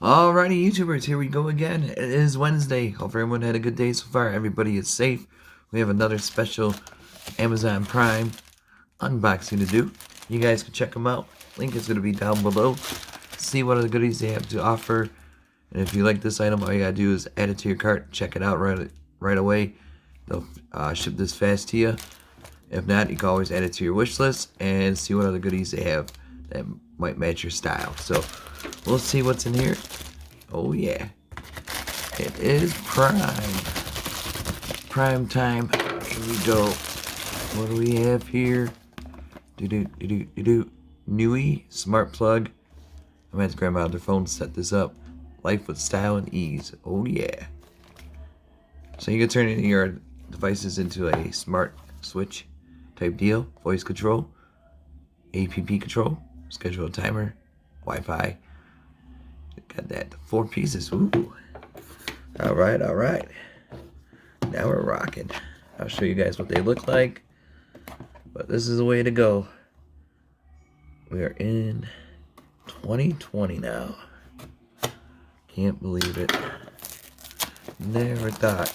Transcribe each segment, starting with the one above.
Alrighty, YouTubers, here we go again. It is Wednesday. Hope everyone had a good day so far. Everybody is safe. We have another special Amazon Prime unboxing to do. You guys can check them out. Link is going to be down below. See what other goodies they have to offer. And if you like this item, all you got to do is add it to your cart. Check it out right away. They'll ship this fast to you. If not, you can always add it to your wish list and see what other goodies they have that might match your style. So we'll see what's in here. Oh yeah, it is prime time. Here we go. What do we have here? NOOIE smart plug. I'm gonna have to grab out their phone to set this up. Life with style and ease. Oh yeah. So you can turn your devices into a smart switch type deal. Voice control, app control, schedule a timer, Wi-Fi. Got that 4 pieces. Ooh. All right. Now we're rocking. I'll show you guys what they look like. But this is the way to go. We are in 2020 now. Can't believe it. Never thought.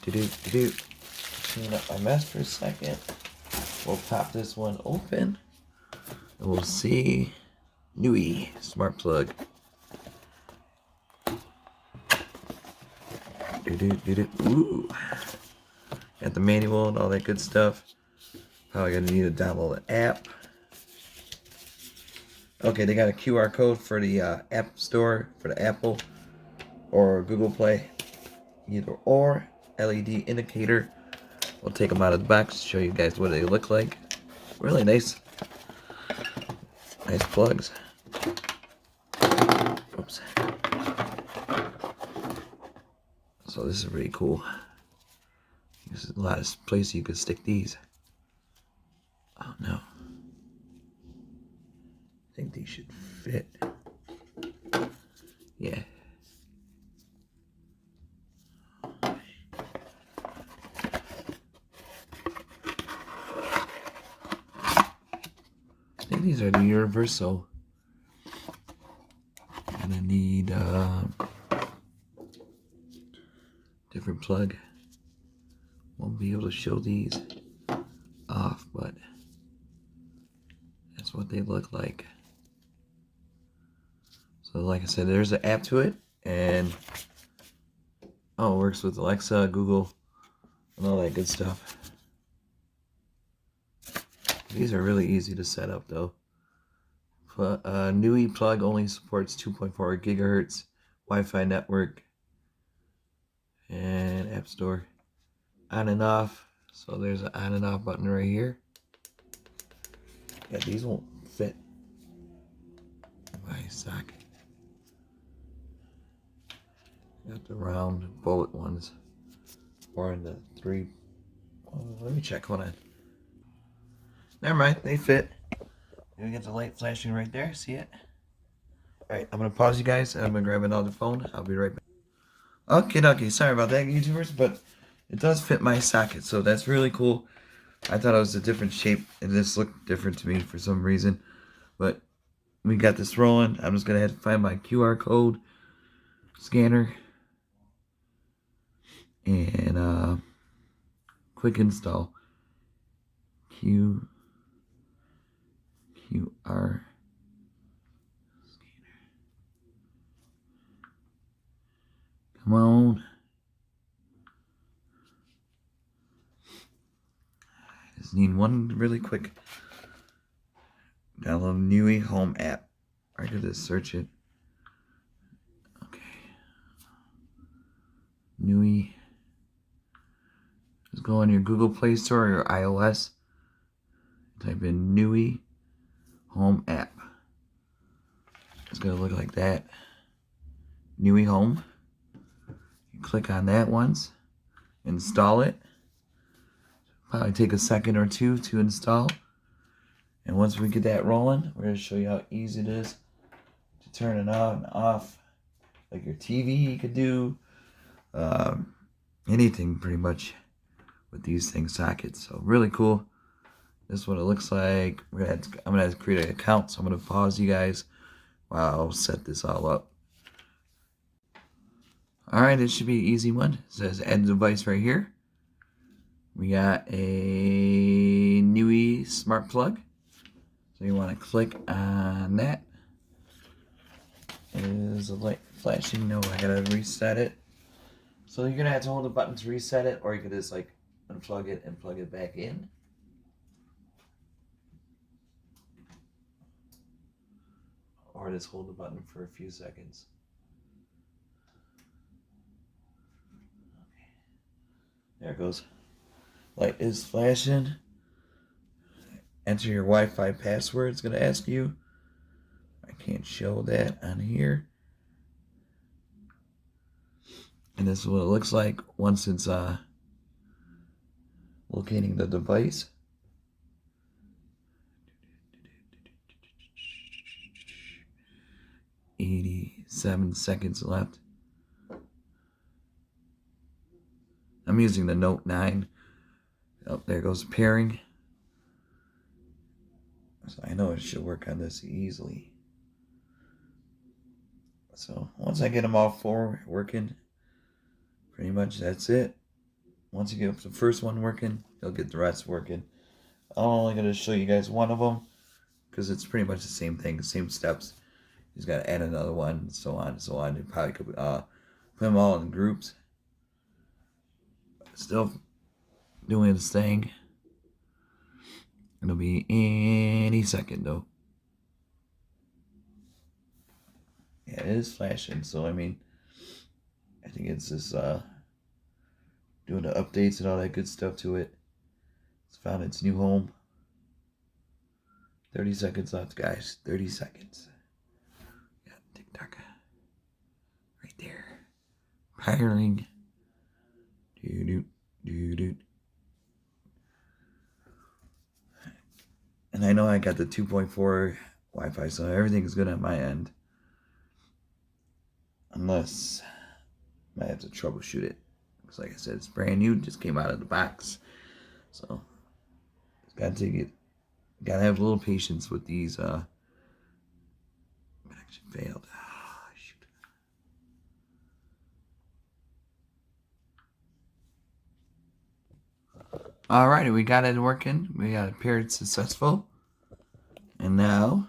Clean up my mess for a second. We'll pop this one open. And we'll see NOOIE smart plug. Ooh. Got the manual and all that good stuff. Probably gonna need to download an app. Okay, they got a QR code for the App Store for the Apple or Google Play. Either or. LED indicator. We'll take them out of the box, show you guys what they look like. Really nice. Nice plugs. Oops. So this is really cool. There's a lot of places you could stick these. Oh no. I think these should fit. Yeah. I think these are the universal. Gonna need different plug. Won't be able to show these off, but that's what they look like. So like I said, there's an app to it, and it works with Alexa, Google, and all that good stuff. These are really easy to set up though. NOOIE plug only supports 2.4 gigahertz Wi-Fi network and App Store. On and off. So there's an on and off button right here. Yeah, these won't fit my socket. Got the round bullet ones. Or in the 3. Let me check. Hold on. Never mind. They fit. You get the light flashing right there. See it? Alright, I'm going to pause you guys. I'm going to grab another phone. I'll be right back. Okay. Sorry about that, YouTubers, but it does fit my socket, so that's really cool. I thought it was a different shape, and this looked different to me for some reason. But we got this rolling. I'm just going to have to find my QR code scanner. And quick install. QR scanner. Come on. Just need one really quick. Download NOOIE Home app. I could just search it. Okay. NOOIE. Just go on your Google Play Store or your iOS. Type in NOOIE Home app. It's gonna look like that. NOOIE Home. You click on that once. Install it. Probably take a second or two to install. And once we get that rolling, we're going to show you how easy it is to turn it on and off. Like your TV you could do. Anything pretty much with these things sockets. So really cool. This is what it looks like. I'm going to have to create an account. So I'm going to pause you guys. while I'll set this all up. Alright, it should be an easy one. It says add device right here. We got a NOOIE smart plug. So you want to click on that. Is the light flashing? No, I gotta reset it. So you're gonna have to hold the button to reset it, or you can just like unplug it and plug it back in. Or just hold the button for a few seconds. Okay. There it goes. Light is flashing. Enter your Wi-Fi password. It's gonna ask you. I can't show that on here. And this is what it looks like once it's locating the device. "87 seconds left." I'm using the Note 9. Oh, there goes pairing. So I know it should work on this easily. So once I get them all four working, pretty much that's it. Once you get the first one working, you'll get the rest working. I'm only going to show you guys one of them because it's pretty much the same thing, the same steps. You just got to add another one, so on and so on. You probably could put them all in groups. Still doing its thing. It'll be any second though. Yeah, it is flashing, so I mean, I think it's just doing the updates and all that good stuff to it. It's found its new home. 30 seconds left, guys. 30 seconds. Yeah, TikTok. Right there. Pairing. Doo-doo, doo-doo. And I know I got the 2.4 Wi-Fi, so everything's good on my end. Unless I have to troubleshoot it. Because like I said, it's brand new, just came out of the box. So gotta take it. Gotta have a little patience with these connection failed. Oh, shoot. Alrighty, we got it working. We got it paired successful. And now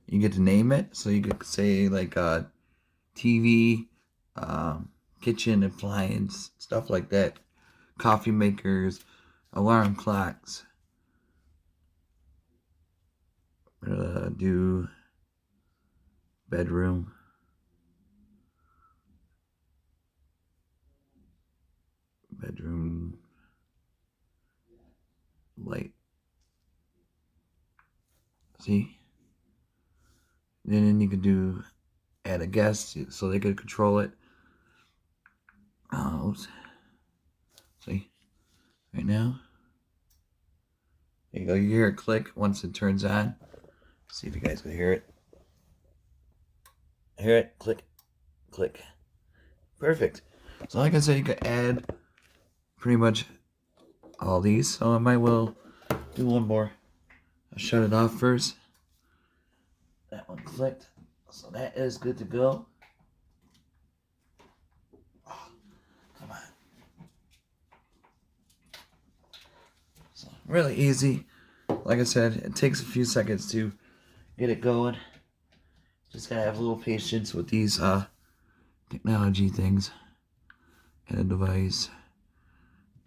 you get to name it. So you could say like TV, kitchen appliance, stuff like that. Coffee makers, alarm clocks. Do bedroom. Bedroom light. See? Then you could do add a guest so they could control it. Oops. See? Right now. There you go. You hear it click once it turns on. See if you guys can hear it. Hear it? Click. Click. Perfect. So like I said, you could add pretty much all these. So I might well do one more. I'll shut it off first. That one clicked. So that is good to go. Oh, come on. So really easy. Like I said, it takes a few seconds to get it going. Just gotta have a little patience with these technology things. Add a device.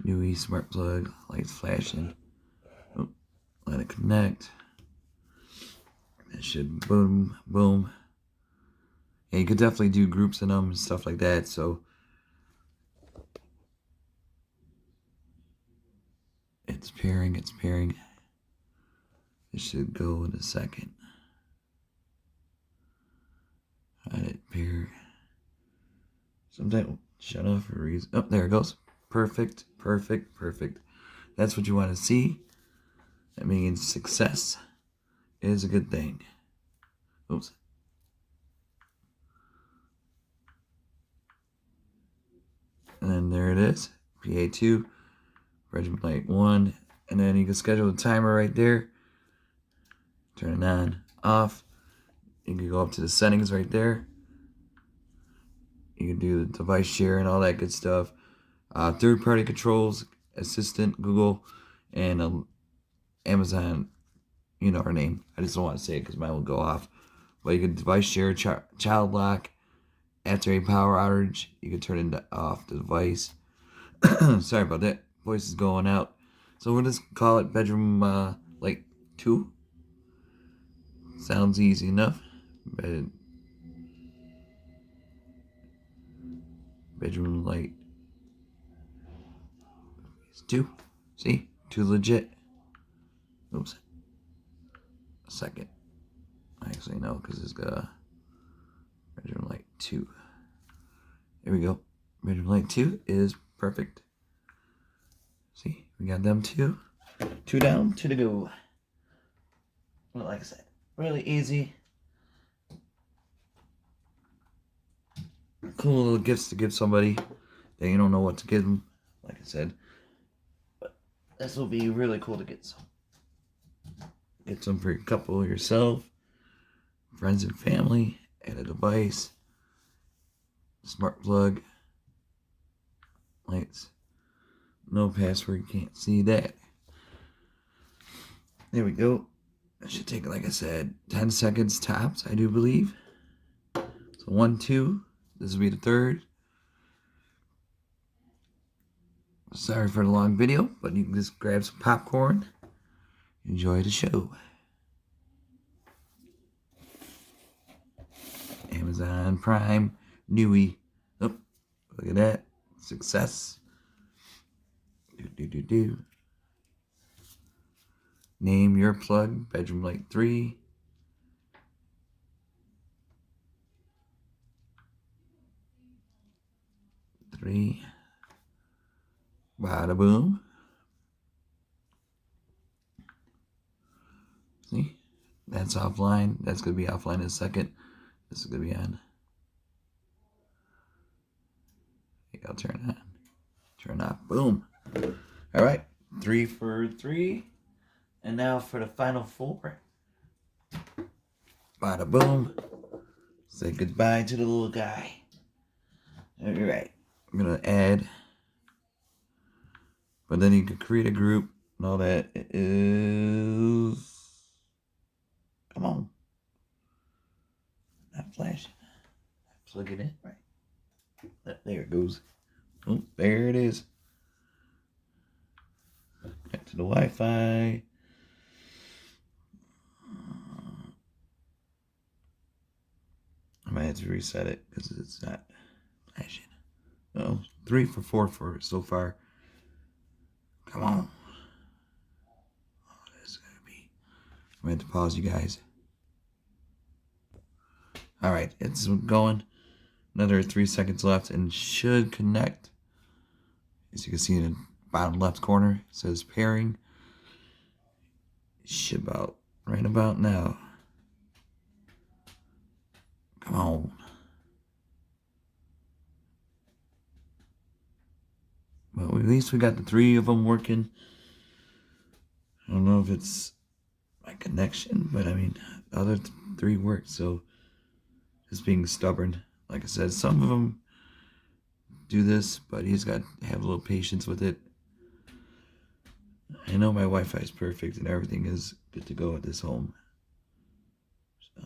NOOIE smart plug. Lights flashing. Oh, let it connect. It should boom, boom. And you could definitely do groups in them and stuff like that. So it's pairing, it's pairing. It should go in a second. Let it pair. Sometimes shut off for a reason. Oh, there it goes. Perfect, perfect, perfect. That's what you want to see. That means success is a good thing. Oops. And then there it is. PA2, Regiment Light 1. And then you can schedule a timer right there. Turn it on, off. You can go up to the settings right there. You can do the device share and all that good stuff. Third-party controls, Assistant, Google, and Amazon. You know her name. I just don't want to say it because mine will go off. But you can device share, child lock. After a power outage, you can turn it off the device. Sorry about that. Voice is going out. So we'll just call it bedroom light 2. Sounds easy enough. Bedroom light 2. See? 2 legit. Oops. A second. Actually, no, because it's got a bedroom light 2. There we go. Bedroom light 2 is perfect. See? We got them 2. 2 down, 2 to go. Well, like I said, really easy. Cool little gifts to give somebody that you don't know what to give them, like I said. But this will be really cool to get some. Get some for your couple, yourself, friends and family, add a device, smart plug, lights, no password, can't see that. There we go. It should take, like I said, 10 seconds tops, I do believe. So 1, 2. This will be the third. Sorry for the long video, but you can just grab some popcorn. Enjoy the show. Amazon Prime, NOOIE. Oh, look at that. Success. Do. Name your plug, bedroom light 3. Bada boom. See? That's offline. That's going to be offline in a second. This is going to be on. I'll turn on. Turn off. Boom. All right. 3 for 3. And now for the final 4. Bada boom. Say goodbye to the little guy. All right. I'm going to add. But then you can create a group and all that. It is. Come on. Not flashing. Plug it in. Right. There it goes. Oh, there it is. Back to the Wi-Fi. I might have to reset it because it's not flashing. Oh, 3 for 4 for so far. Come on. Oh, this is going to be. I'm going to have to pause you guys. Alright, it's going. Another 3 seconds left and should connect. As you can see in the bottom left corner, it says pairing. Should about right about now. Come on. Well, at least we got the 3 of them working. I don't know if it's my connection, but I mean, the other 3 worked, so just being stubborn. Like I said, some of them do this, but he's got to have a little patience with it. I know my Wi-Fi is perfect and everything is good to go at this home. So,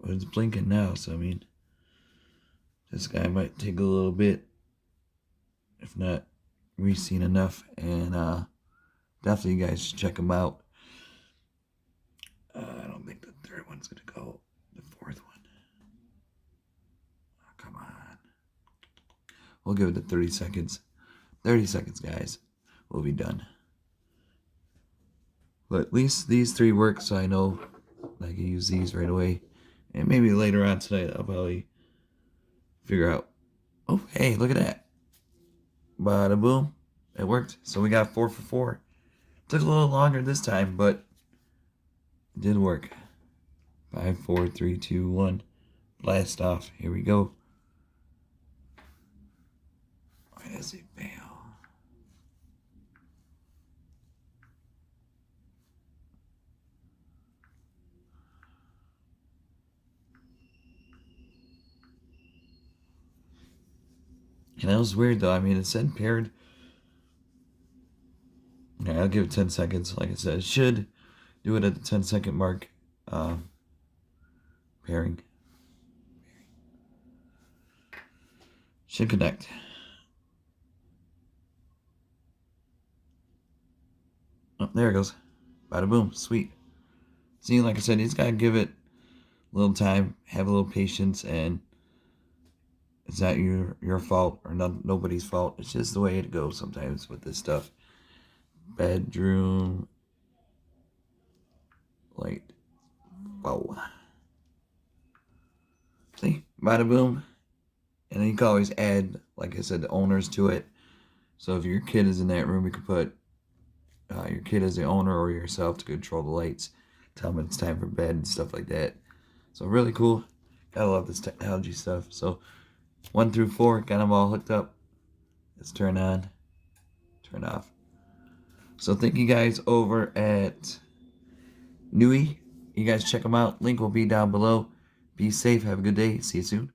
but it's blinking now, so I mean, this guy might take a little bit, if not re-seen enough, and definitely you guys should check him out. I don't think the 3rd one's gonna go. The 4th one. Oh, come on. We'll give it to 30 seconds. 30 seconds, guys. We'll be done. But at least these 3 work, so I know I can use these right away. And maybe later on tonight I'll probably figure out. Oh, hey, look at that. Bada boom. It worked. So we got 4 for 4. Took a little longer this time, but it did work. 5, 4, 3, 2, 1. Blast off. Here we go. Why does it fail? And that was weird though. I mean, it said paired. Okay, I'll give it 10 seconds. Like I said, it should do it at the 10-second mark. Pairing. Should connect. Oh, there it goes. Bada boom. Sweet. See, like I said, you just gotta give it a little time, have a little patience, and it's not your fault or nobody's fault. It's just the way it goes sometimes with this stuff. Bedroom light. Whoa. See? Bada boom. And then you can always add, like I said, the owners to it. So if your kid is in that room, you can put your kid as the owner or yourself to control the lights. Tell them it's time for bed and stuff like that. So really cool. Gotta love this technology stuff. So 1 through 4, got them all hooked up. Let's turn on, turn off. So thank you guys over at NOOIE. You guys check them out. Link will be down below. Be safe. Have a good day. See you soon.